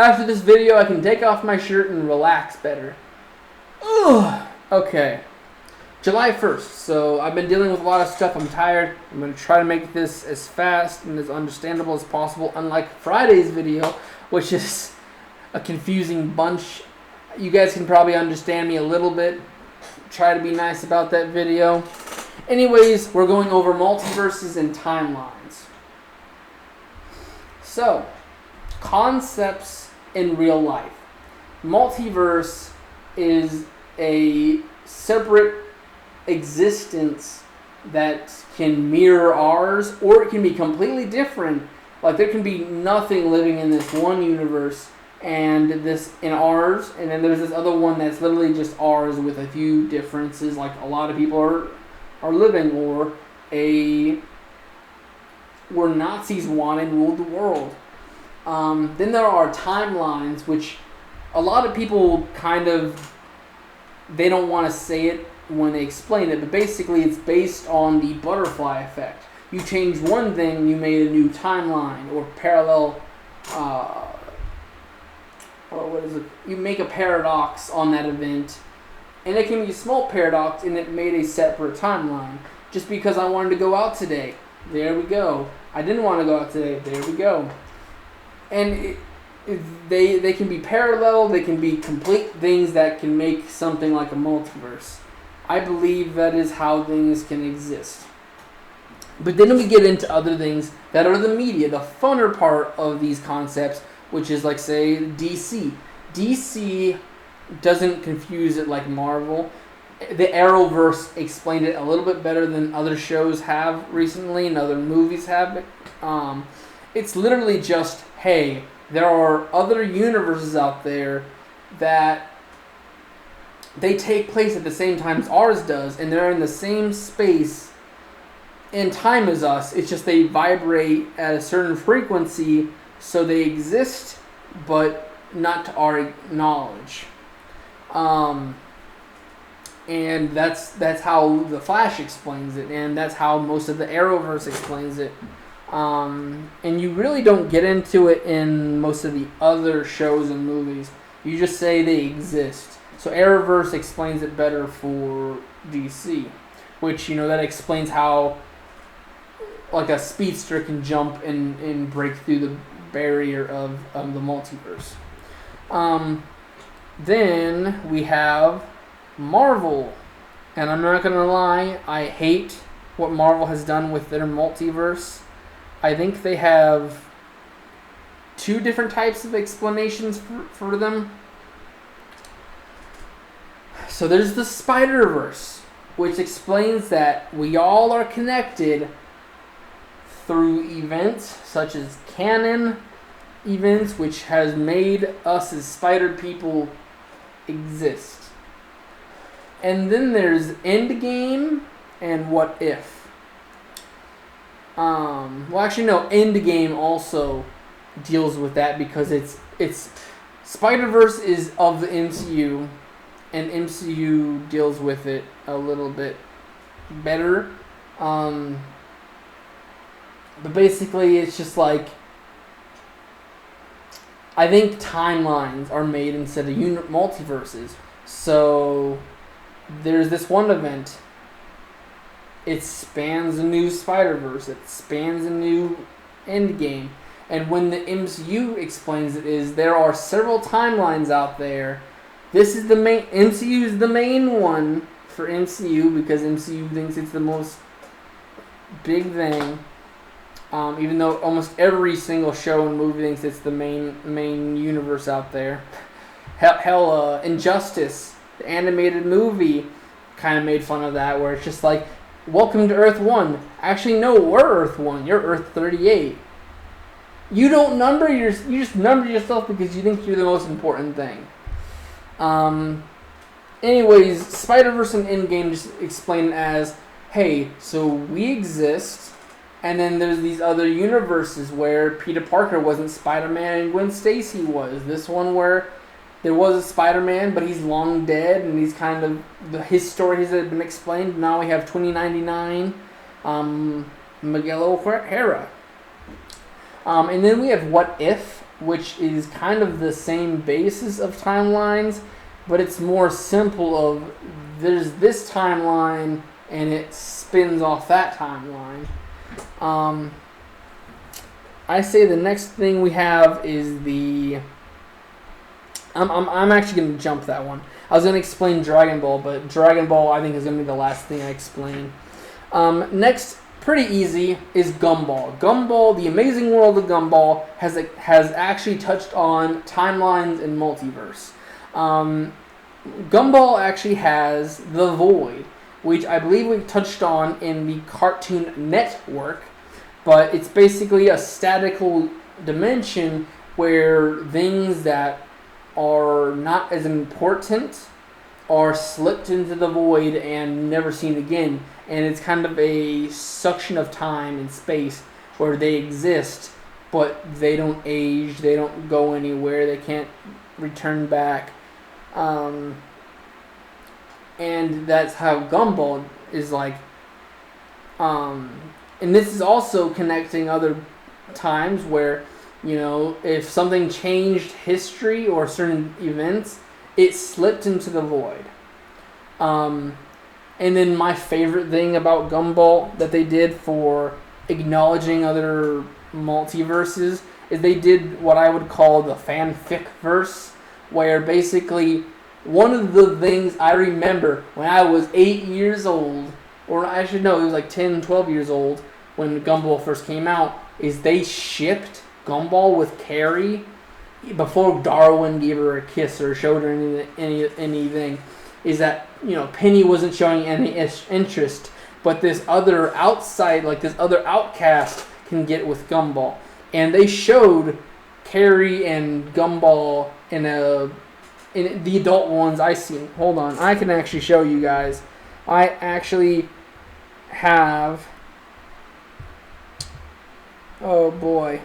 After this video, I can take off my shirt and relax better. Ugh. Okay. July 1st. So I've been dealing with a lot of stuff. I'm tired. I'm going to try to make this as fast and as understandable as possible, unlike Friday's video, which is a confusing bunch. You guys can probably understand me a little bit. Try to be nice about that video. Anyways, we're going over multiverses and timelines. So, concepts in real life. Multiverse is a separate existence that can mirror ours, or it can be completely different. Like, there can be nothing living in this one universe and this in ours, and then there's this other one that's literally just ours with a few differences, like a lot of people are living, or where Nazis wanted and ruled the world. Then there are timelines, which a lot of people they don't want to say it when they explain it, but basically it's based on the butterfly effect. You change one thing, you made a new timeline, or parallel, you make a paradox on that event, and it can be a small paradox, and it made a separate timeline. Just because I wanted to go out today, there we go. I didn't want to go out today, there we go. And they can be parallel, they can be complete things that can make something like a multiverse. I believe that is how things can exist. But then we get into other things that are the media, the funner part of these concepts, which is like, say, DC. DC doesn't confuse it like Marvel. The Arrowverse explained it a little bit better than other shows have recently and other movies have. It's literally just, hey, there are other universes out there that they take place at the same time as ours does, and they're in the same space and time as us. It's just they vibrate at a certain frequency, so they exist, but not to our knowledge. And that's how the Flash explains it, and that's how most of the Arrowverse explains it. And you really don't get into it in most of the other shows and movies. You just say they exist. So Arrowverse explains it better for DC, which, that explains how like a speedster can jump and break through the barrier of the multiverse. Then we have Marvel. And I'm not going to lie, I hate what Marvel has done with their multiverse. I think they have two different types of explanations for them. So there's the Spider-Verse, which explains that we all are connected through events such as canon events, which has made us as spider people exist. And then there's Endgame and What If. Endgame also deals with that because it's Spider-Verse is of the MCU, and MCU deals with it a little bit better. But basically, it's just like, I think timelines are made instead of multiverses. So there's this one event. It spans a new Spider-Verse. It spans a new Endgame. And when the MCU explains it is, there are several timelines out there. This is the main, MCU is the main one for MCU because MCU thinks it's the most big thing. Even though almost every single show and movie thinks it's the main universe out there. Hell, Injustice, the animated movie, kind of made fun of that, where it's just like, welcome to Earth 1. Actually, no, we're Earth 1. You're Earth 38. You don't number you just number yourself because you think you're the most important thing. Anyways, Spider-Verse and Endgame just explain it as, hey, so we exist, and then there's these other universes where Peter Parker wasn't Spider-Man and Gwen Stacy was. This one where there was a Spider-Man, but he's long dead, and he's kind of, his story has been explained. Now we have 2099, Miguel O'Hara. And then we have What If. which is kind of the same basis of timelines, but it's more simple of there's this timeline and it spins off that timeline. I say the next thing we have is the... I'm actually going to jump that one. I was going to explain Dragon Ball, but Dragon Ball I think is going to be the last thing I explain. Next, pretty easy, is Gumball. Gumball, the amazing world of Gumball, has actually touched on timelines and multiverse. Gumball actually has the Void, which I believe we touched on in the Cartoon Network, but it's basically a statical dimension where things that are not as important are slipped into the void and never seen again. And it's kind of a suction of time and space where they exist, but they don't age, they don't go anywhere, they can't return back. And that's how Gumball is like. And this is also connecting other times where, you know, if something changed history or certain events, it slipped into the void. And then my favorite thing about Gumball that they did for acknowledging other multiverses is they did what I would call the fanfic verse, where basically one of the things I remember when I was 8 years old, or I should know, it was like 10, 12 years old when Gumball first came out, is they shipped Gumball with Carrie before Darwin gave her a kiss or showed her anything. Is that, you know, Penny wasn't showing any interest, but this other outside, like this other outcast can get with Gumball. And they showed Carrie and Gumball in the adult ones I seen. Hold on, I can actually show you guys. I actually have... Oh boy.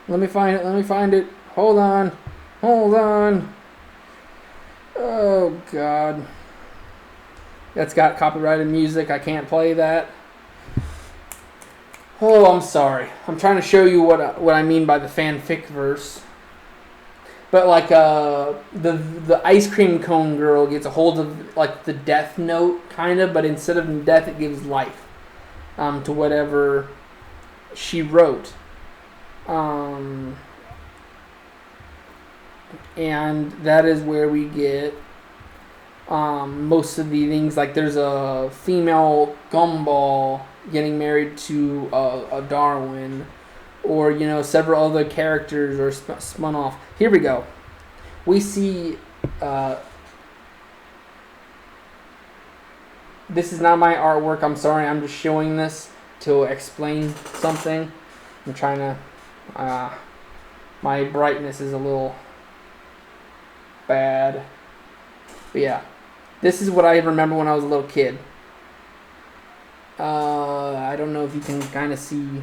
Let me find it. Hold on. Oh God. That's got copyrighted music. I can't play that. Oh, I'm sorry. I'm trying to show you what I mean by the fanfic verse. But like the ice cream cone girl gets a hold of like the Death Note kind of, but instead of death it gives life to whatever she wrote. And that is where we get most of the things. Like there's a female Gumball getting married to a Darwin, or, you know, several other characters are spun off. Here we go. We see this is not my artwork, I'm sorry, I'm just showing this to explain something. I'm trying to my brightness is a little bad. But yeah, this is what I remember when I was a little kid. I don't know if you can kind of see,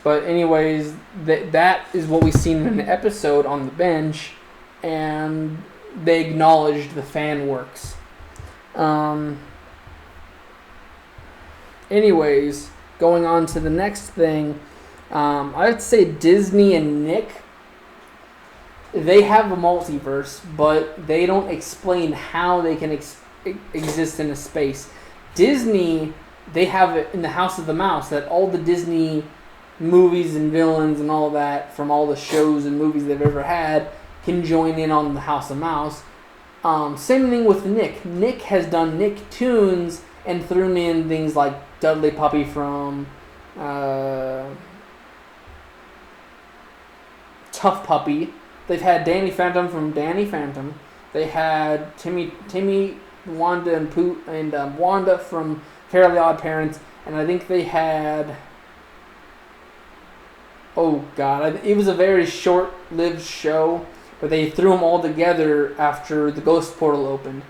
but anyways, that is what we seen in an episode on the bench, and they acknowledged the fan works. Anyways, going on to the next thing, I would say Disney and Nick, they have a multiverse, but they don't explain how they can exist in a space. Disney, they have it in the House of the Mouse, that all the Disney movies and villains and all that from all the shows and movies they've ever had can join in on the House of Mouse. Same thing with Nick. Nick has done Nicktoons and thrown in things like Dudley Puppy from Tough Puppy. They've had Danny Phantom from Danny Phantom. They had Timmy, Wanda, and Pooh, and Wanda from Fairly Odd Parents. And I think they had... Oh, God. It was a very short-lived show, but they threw them all together after the Ghost Portal opened.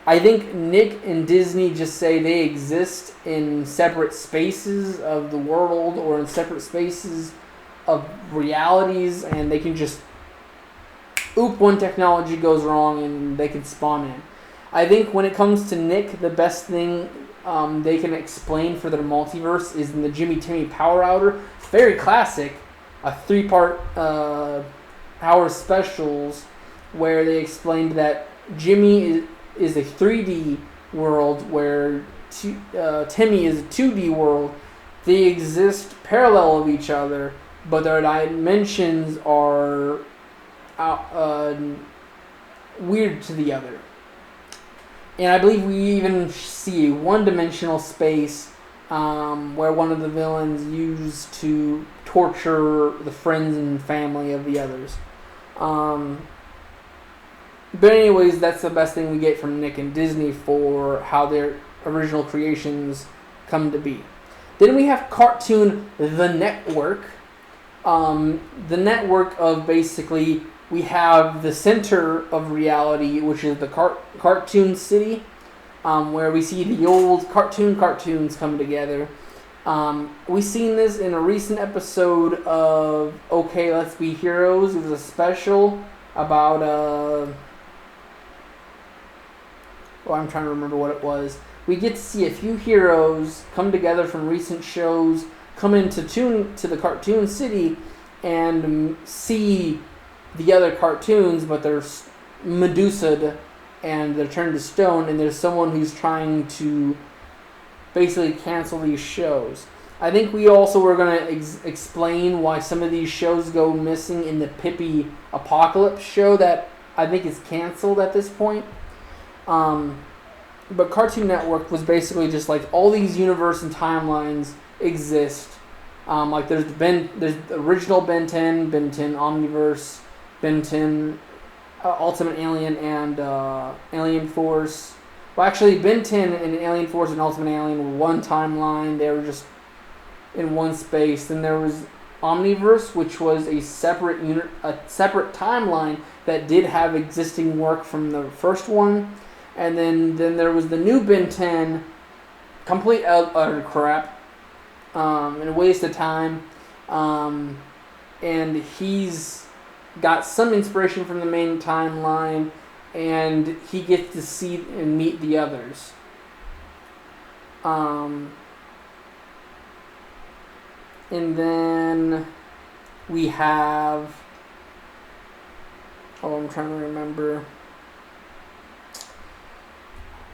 I think Nick and Disney just say they exist in separate spaces of the world or in separate spaces of realities, and they can just... when technology goes wrong and they can spawn in. I think when it comes to Nick, the best thing they can explain for their multiverse is in the Jimmy Timmy Power Outer. Very classic, a 3-part hour specials where they explained that Jimmy is a 3D world where Timmy is a 2D world. They exist parallel of each other, but their dimensions are weird to the other. And I believe we even see a one-dimensional space where one of the villains used to torture the friends and family of the others. But anyways, that's the best thing we get from Nick and Disney for how their original creations come to be. Then we have Cartoon The Network. The network of basically, we have the center of reality, which is the Cartoon City, where we see the old cartoons come together. We seen this in a recent episode of Okay, Let's Be Heroes. It was a special about I'm trying to remember what it was. We get to see a few heroes come together from recent shows, come to the Cartoon City, and see the other cartoons, but they're Medusa'd and they're turned to stone, and there's someone who's trying to basically cancel these shows. I think we also were going to explain why some of these shows go missing in the Pippi Apocalypse show that I think is canceled at this point. But Cartoon Network was basically just like all these universe and timelines exist. Like there's the original Ben 10 Omniverse, Ben 10 Ultimate Alien, and Alien Force. Well, actually, Ben 10 and Alien Force and Ultimate Alien were one timeline. They were just in one space. Then there was Omniverse, which was a separate timeline that did have existing work from the first one. And then there was the new Ben 10, complete utter crap, and a waste of time. And he's got some inspiration from the main timeline, and he gets to see and meet the others. And then we have... I'm trying to remember...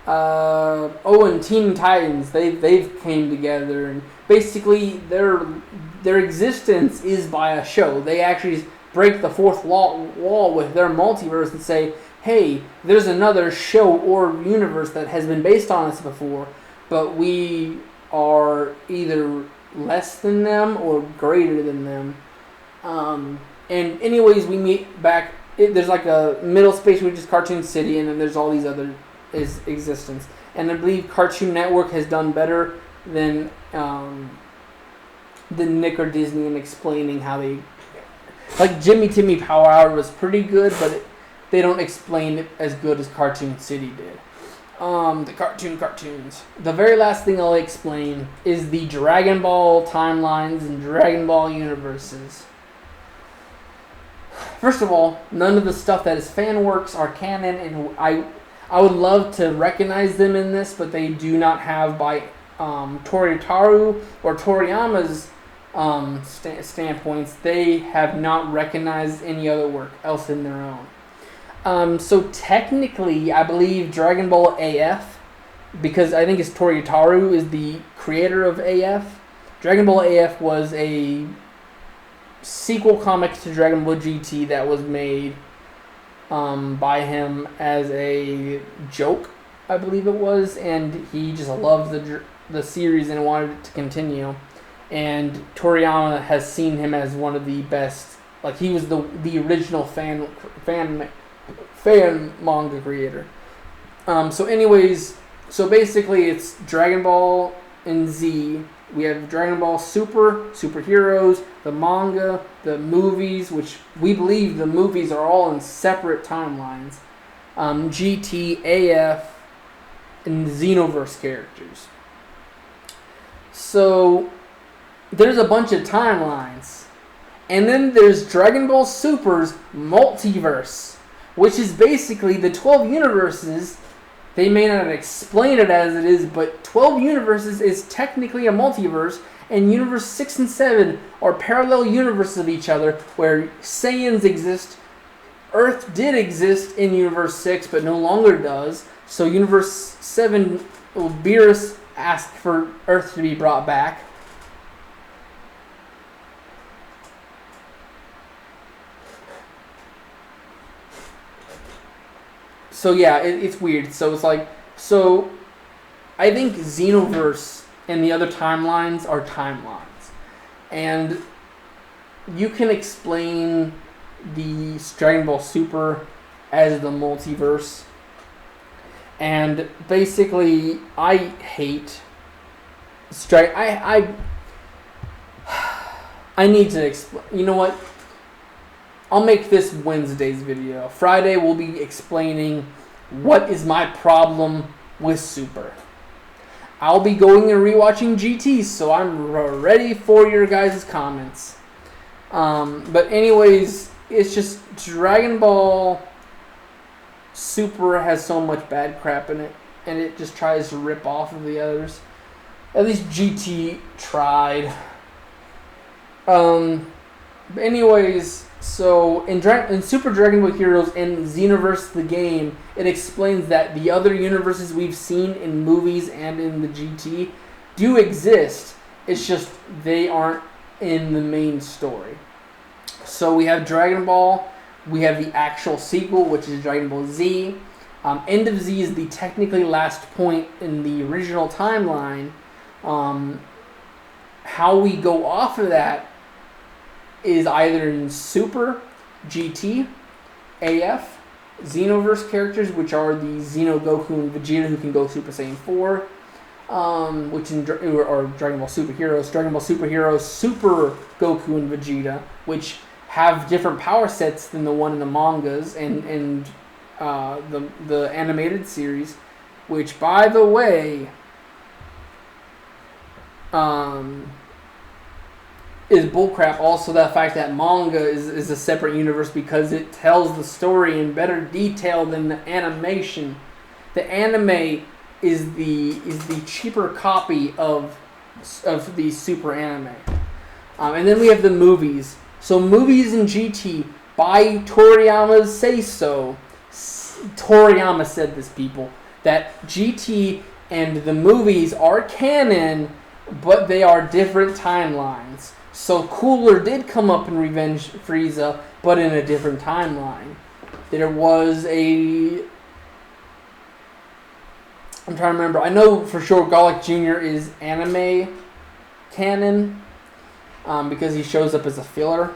and Teen Titans, they've came together, and basically their existence is by a show. They actually break the fourth wall with their multiverse and say, hey, there's another show or universe that has been based on us before, but we are either less than them or greater than them. And anyways, we meet back, there's like a middle space which is Cartoon City, and then there's all these other existence. And I believe Cartoon Network has done better than Nick or Disney in explaining how they... Like Jimmy Timmy Power Hour was pretty good, but they don't explain it as good as Cartoon City did. The cartoons. The very last thing I'll explain is the Dragon Ball timelines and Dragon Ball universes. First of all, none of the stuff that is fan works are canon, and I would love to recognize them in this, but they do not have by Toriyama or Toriyama's standpoints. They have not recognized any other work else in their own. So technically, I believe Dragon Ball AF, because I think it's Toriyama is the creator of AF. Dragon Ball AF was a sequel comic to Dragon Ball GT that was made by him as a joke, I believe it was, and he just loved the series and wanted it to continue. And Toriyama has seen him as one of the best. Like, he was the original fan manga creator. So basically it's Dragon Ball and Z. We have Dragon Ball Super, superheroes, the manga, the movies, which we believe the movies are all in separate timelines. GT, AF, and Xenoverse characters. So there's a bunch of timelines. And then there's Dragon Ball Super's Multiverse, which is basically the 12 universes They may not explain it as it is, but 12 universes is technically a multiverse, and universe 6 and 7 are parallel universes of each other where Saiyans exist. Earth did exist in universe 6, but no longer does. So universe 7, Beerus asked for Earth to be brought back. So yeah, it's weird. So it's like, so I think Xenoverse and the other timelines are timelines. And you can explain the Dragon Ball Super as the multiverse. And basically, I hate I need to explain. You know what? I'll make this Wednesday's video. Friday we'll be explaining what is my problem with Super. I'll be going and rewatching GT, so I'm ready for your guys' comments. But anyways, it's just Dragon Ball Super has so much bad crap in it, and it just tries to rip off of the others. At least GT tried. But anyways, so in Super Dragon Ball Heroes and Xenoverse the game, it explains that the other universes we've seen in movies and in the GT do exist. It's just they aren't in the main story. So we have Dragon Ball, we have the actual sequel, which is Dragon Ball Z. End of Z is the technically last point in the original timeline. How we go off of that is either in Super, GT, AF, Xenoverse characters, which are the Xeno Goku and Vegeta who can go Super Saiyan 4, or Dragon Ball Super Heroes, Super Goku and Vegeta, which have different power sets than the one in the mangas and the animated series, which, by the way, is bullcrap. Also, the fact that manga is a separate universe because it tells the story in better detail than the animation. The anime is the cheaper copy of the super anime. And then we have the movies. So movies in GT by Toriyama's say so. Toriyama said this, people, that GT and the movies are canon, but they are different timelines. So Cooler did come up in Revenge Frieza, but in a different timeline. There was I'm trying to remember. I know for sure Garlic Jr. is anime canon because he shows up as a filler.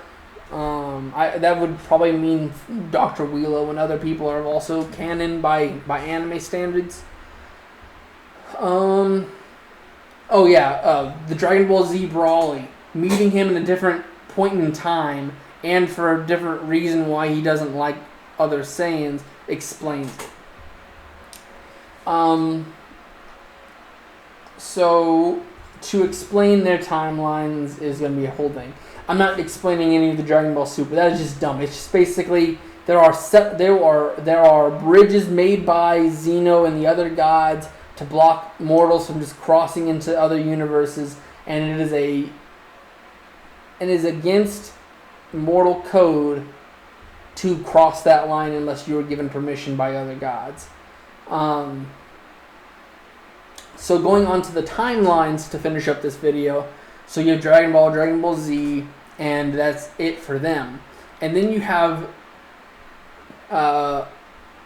That would probably mean Dr. Wheelo and other people are also canon by anime standards. The Dragon Ball Z Brawly. Meeting him in a different point in time and for a different reason why he doesn't like other Saiyans explains it. So to explain their timelines is going to be a whole thing. I'm not explaining any of the Dragon Ball Super. That is just dumb. It's just basically there are bridges made by Xeno and the other gods to block mortals from just crossing into other universes, and it is against mortal code to cross that line unless you were given permission by other gods. So going on to the timelines to finish up this video. So you have Dragon Ball, Dragon Ball Z, and that's it for them. And then you have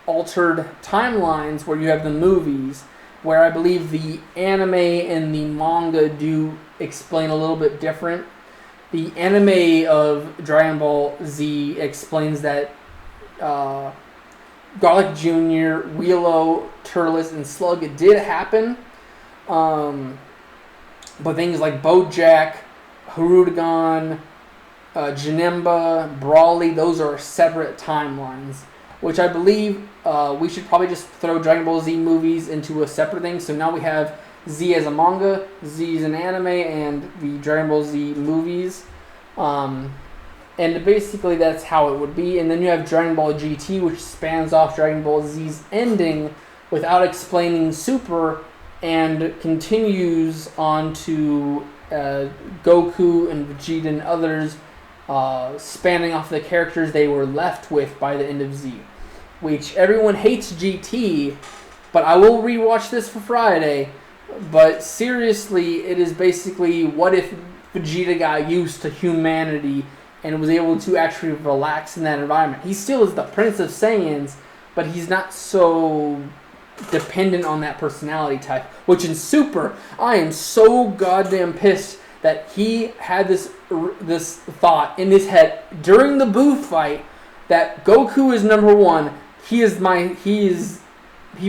altered timelines where you have the movies, where I believe the anime and the manga do explain a little bit different. The anime of Dragon Ball Z explains that Garlic Jr., Wheelo, Turles, and Slug, it did happen. But things like Bojack, Hirudegan, Janemba, Brawly, those are separate timelines. Which I believe we should probably just throw Dragon Ball Z movies into a separate thing. So now we have Z as a manga, Z as an anime, and the Dragon Ball Z movies. And basically that's how it would be. And then you have Dragon Ball GT, which spans off Dragon Ball Z's ending without explaining Super, and continues on to Goku and Vegeta and others, spanning off the characters they were left with by the end of Z. Which everyone hates GT, but I will rewatch this for Friday. But seriously, it is basically what if Vegeta got used to humanity and was able to actually relax in that environment. He still is the Prince of Saiyans, but he's not so dependent on that personality type. Which in Super, I am so goddamn pissed that he had this thought in his head during the Buu fight that Goku is number one. He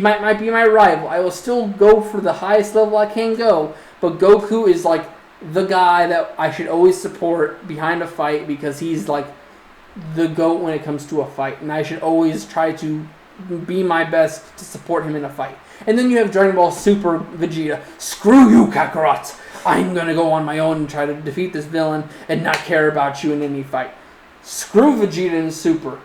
might be my rival. I will still go for the highest level I can go, but Goku is like the guy that I should always support behind a fight because he's like the GOAT when it comes to a fight, and I should always try to be my best to support him in a fight. And then you have Dragon Ball Super Vegeta. Screw you, Kakarot! I'm gonna go on my own and try to defeat this villain and not care about you in any fight. Screw Vegeta in Super.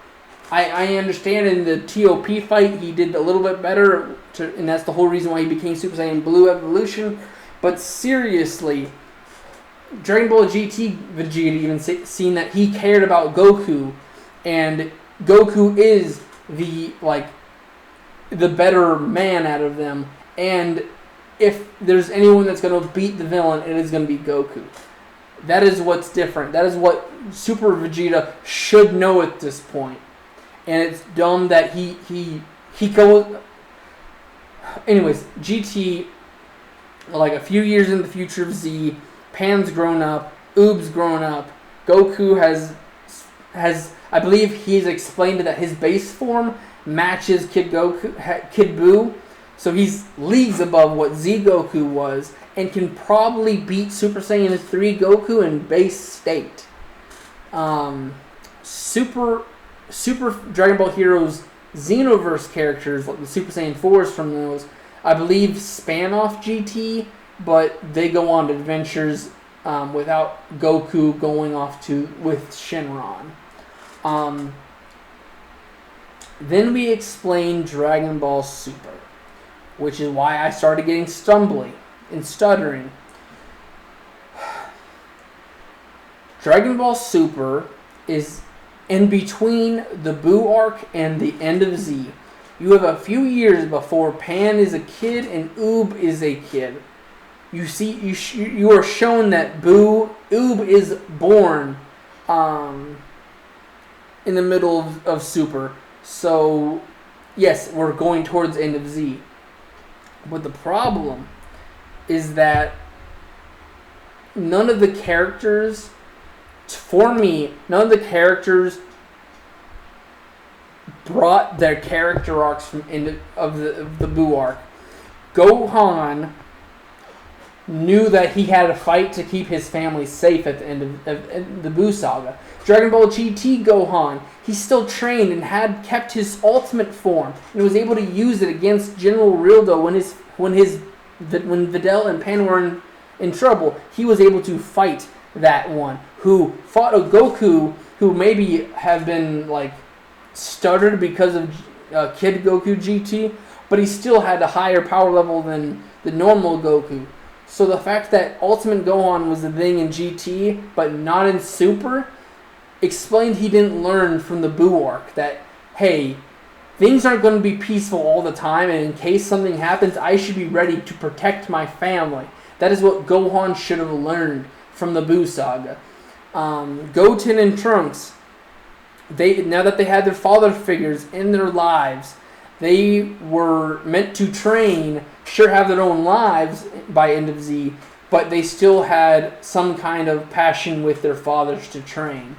I understand in the TOP fight he did a little bit better, and that's the whole reason why he became Super Saiyan Blue Evolution. But seriously, Dragon Ball GT Vegeta even seen that he cared about Goku, and Goku is the better man out of them. And if there's anyone that's going to beat the villain, it is going to be Goku. That is what's different. That is what Super Vegeta should know at this point. And it's dumb that he goes... Anyways, GT, like a few years in the future of Z, Pan's grown up, Oob's grown up, Goku has I believe he's explained that his base form matches Kid Buu, so he's leagues above what Z Goku was, and can probably beat Super Saiyan 3 Goku in base state. Super Dragon Ball Heroes Xenoverse characters, like the Super Saiyan 4s from those, I believe span off GT, but they go on adventures without Goku going off with Shenron. Then we explain Dragon Ball Super, which is why I started getting stumbly and stuttering. Dragon Ball Super is in between the Buu arc and the end of Z. You have a few years before Pan is a kid and Oob is a kid. You are shown that Oob is born in the middle of Super. So, yes, we're going towards the end of Z. But the problem is that none of the characters, for me, brought their character arcs from end of the Buu arc. Gohan knew that he had to fight to keep his family safe at the end of the Buu saga. Dragon Ball GT Gohan, he still trained and had kept his ultimate form and was able to use it against General Rildo when Videl and Pan were in trouble. He was able to fight that one, who fought a Goku who maybe have been like stuttered because of Kid Goku GT, but he still had a higher power level than the normal Goku. So the fact that Ultimate Gohan was the thing in GT, but not in Super, explained he didn't learn from the Buu arc that, hey, things aren't going to be peaceful all the time, and in case something happens, I should be ready to protect my family. That is what Gohan should have learned from the Buu saga. Goten and Trunks, now that they had their father figures in their lives, they were meant to train, sure have their own lives by end of Z, but they still had some kind of passion with their fathers to train.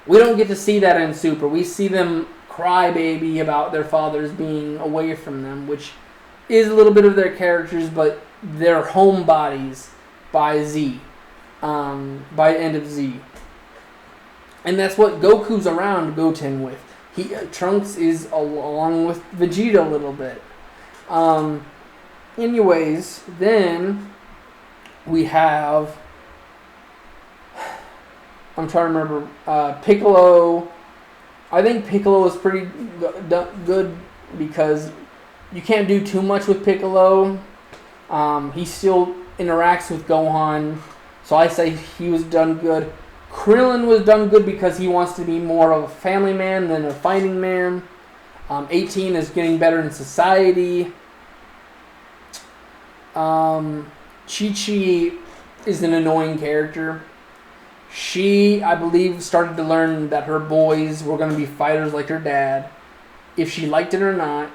We don't get to see that in Super. We see them cry baby about their fathers being away from them, which is a little bit of their characters, but they're homebodies by Z, by end of Z. And that's what Goku's around Goten with. Trunks is along with Vegeta a little bit. Anyways, then we have, I'm trying to remember, Piccolo. I think Piccolo is pretty good because you can't do too much with Piccolo. He still interacts with Gohan, so I say he was done good. Krillin was done good because he wants to be more of a family man than a fighting man. 18 is getting better in society. Chi-Chi is an annoying character. She, I believe, started to learn that her boys were going to be fighters like her dad. If she liked it or not,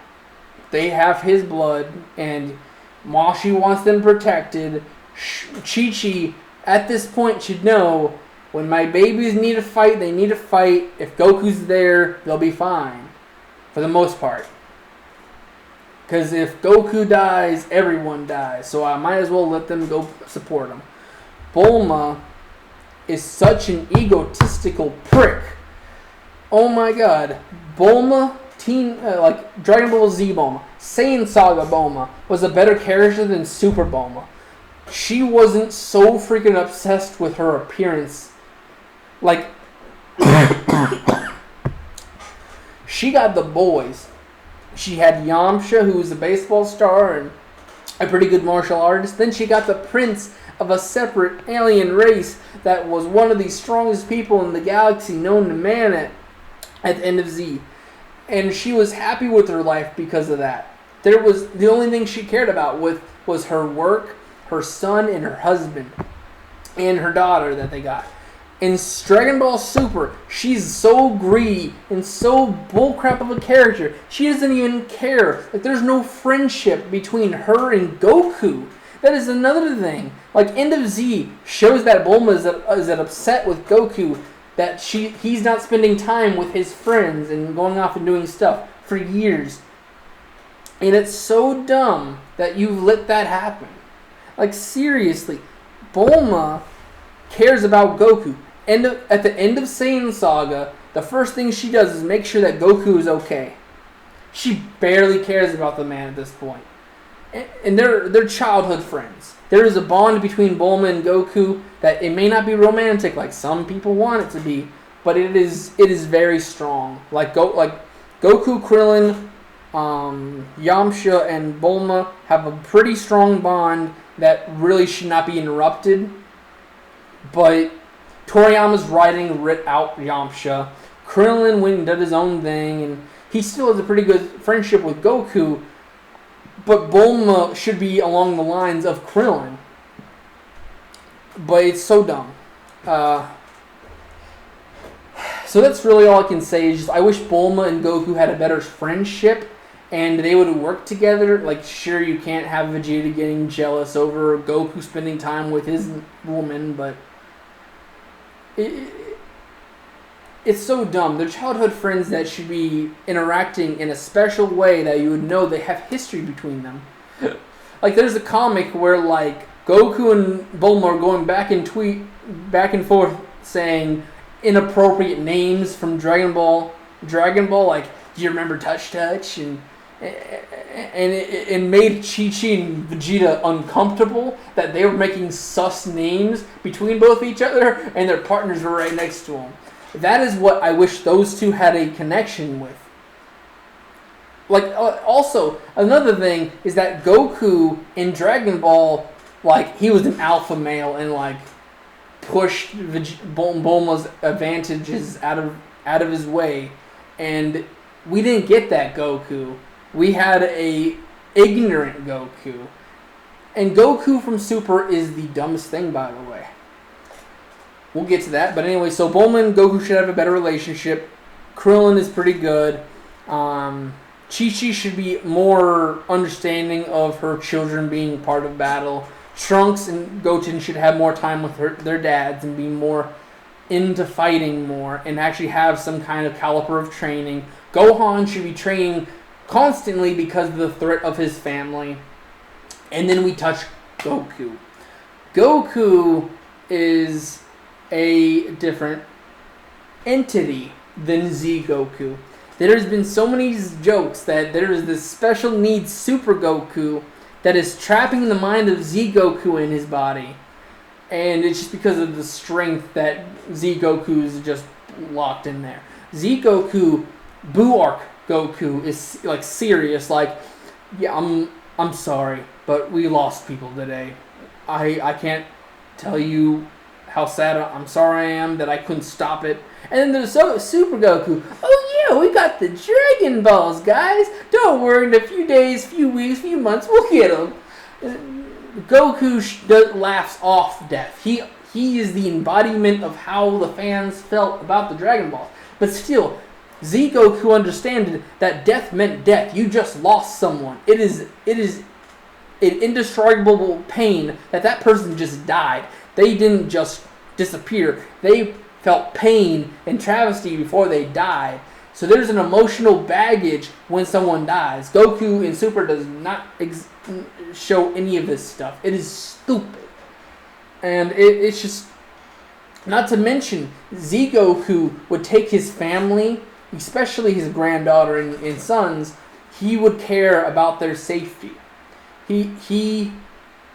they have his blood, and while she wants them protected, Chi-Chi, at this point, should know when my babies need to fight, they need to fight. If Goku's there, they'll be fine. For the most part. Because if Goku dies, everyone dies. So I might as well let them go support him. Bulma is such an egotistical prick. Oh my god. Bulma, Dragon Ball Z Bulma, Saiyan Saga Bulma was a better character than Super Bulma. She wasn't so freaking obsessed with her appearance. Like, she got the boys. She had Yamcha, who was a baseball star and a pretty good martial artist. Then she got the prince of a separate alien race that was one of the strongest people in the galaxy known to man at the end of Z. And she was happy with her life because of that. The only thing she cared about was her work, her son, and her husband. And her daughter that they got. In Dragon Ball Super, she's so greedy and so bullcrap of a character. She doesn't even care. Like, there's no friendship between her and Goku. That is another thing. Like, End of Z shows that Bulma is upset with Goku that he's not spending time with his friends and going off and doing stuff for years. And it's so dumb that you've let that happen. Like, seriously, Bulma cares about Goku. At the end of Saiyan Saga, the first thing she does is make sure that Goku is okay. She barely cares about the man at this point. And they're childhood friends. There is a bond between Bulma and Goku that it may not be romantic like some people want it to be, but it is very strong. Like Goku, Krillin, Yamcha, and Bulma have a pretty strong bond that really should not be interrupted. But Toriyama's writing out Yamcha. Krillin went and did his own thing, and he still has a pretty good friendship with Goku. But Bulma should be along the lines of Krillin. But it's so dumb. So that's really all I can say. Is just, I wish Bulma and Goku had a better friendship, and they would work together. Like, sure, you can't have Vegeta getting jealous over Goku spending time with his woman, but it's so dumb. They're childhood friends that should be interacting in a special way that you would know they have history between them. Like, there's a comic where, like, Goku and Bulma are going back and forth saying inappropriate names from Dragon Ball. Like, do you remember Touch? And it made Chi-Chi and Vegeta uncomfortable that they were making sus names between both each other and their partners were right next to them. That is what I wish those two had a connection with. Like, also, another thing is that Goku in Dragon Ball, like, he was an alpha male and, like, pushed Bulma's advantages out of his way. And we didn't get that Goku. We had a ignorant Goku. And Goku from Super is the dumbest thing, by the way. We'll get to that. But anyway, so Bulma and Goku should have a better relationship. Krillin is pretty good. Chi-Chi should be more understanding of her children being part of battle. Trunks and Goten should have more time with their dads and be more into fighting more and actually have some kind of caliber of training. Gohan should be training constantly because of the threat of his family. And then we touch Goku. Goku is a different entity than Z Goku. There's been so many jokes that there is this special needs Super Goku that is trapping the mind of Z Goku in his body. And it's just because of the strength that Z Goku is just locked in there. Z Goku, Buu Arc Goku is like serious. Like, Yeah, I'm sorry, but we lost people today. I can't tell you how sad I'm sorry I am that I couldn't stop it. And then there's Super Goku. Oh yeah, we got the Dragon Balls, guys. Don't worry, in a few days, few weeks, few months, we'll get them. Goku laughs off death. He is the embodiment of how the fans felt about the Dragon Balls. But still, Z Goku understood that death meant death. You just lost someone. It is an indescribable pain that person just died. They didn't just disappear. They felt pain and travesty before they died. So there's an emotional baggage when someone dies. Goku in Super does not show any of this stuff. It is stupid. And it's just... Not to mention, Z Goku would take his family, especially his granddaughter and sons, he would care about their safety. He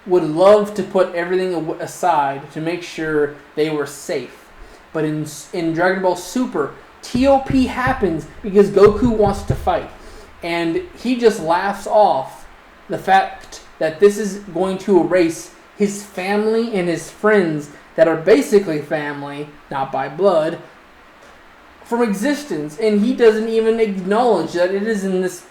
would love to put everything aside to make sure they were safe. But in Dragon Ball Super, TOP happens because Goku wants to fight. And he just laughs off the fact that this is going to erase his family and his friends that are basically family, not by blood, from existence. And he doesn't even acknowledge that it is in this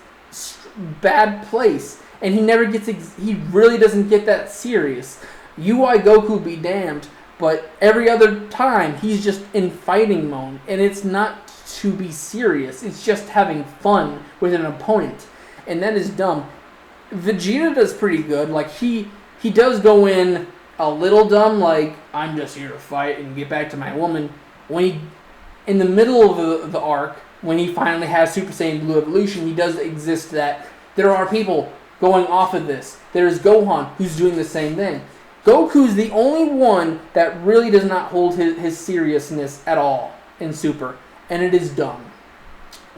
bad place. And he really doesn't get that serious. UI Goku be damned, but every other time he's just in fighting mode, and it's not to be serious. It's just having fun with an opponent, and that is dumb. Vegeta does pretty good. Like he does go in a little dumb, like I'm just here to fight and get back to my woman. When he, in the middle of the arc, when he finally has Super Saiyan Blue Evolution, he does exist that there are people going off of this. There's Gohan, who's doing the same thing. Goku's the only one that really does not hold his seriousness at all in Super, and it is dumb.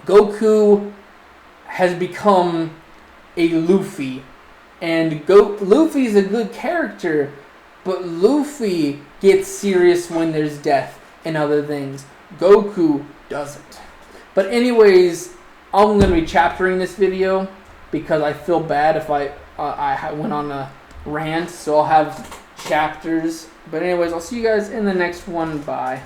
Goku has become a Luffy, and Luffy's a good character, but Luffy gets serious when there's death and other things. Goku doesn't. But anyways, I'm going to be chaptering this video, because I feel bad if I went on a rant, so I'll have chapters. But anyways, I'll see you guys in the next one. Bye.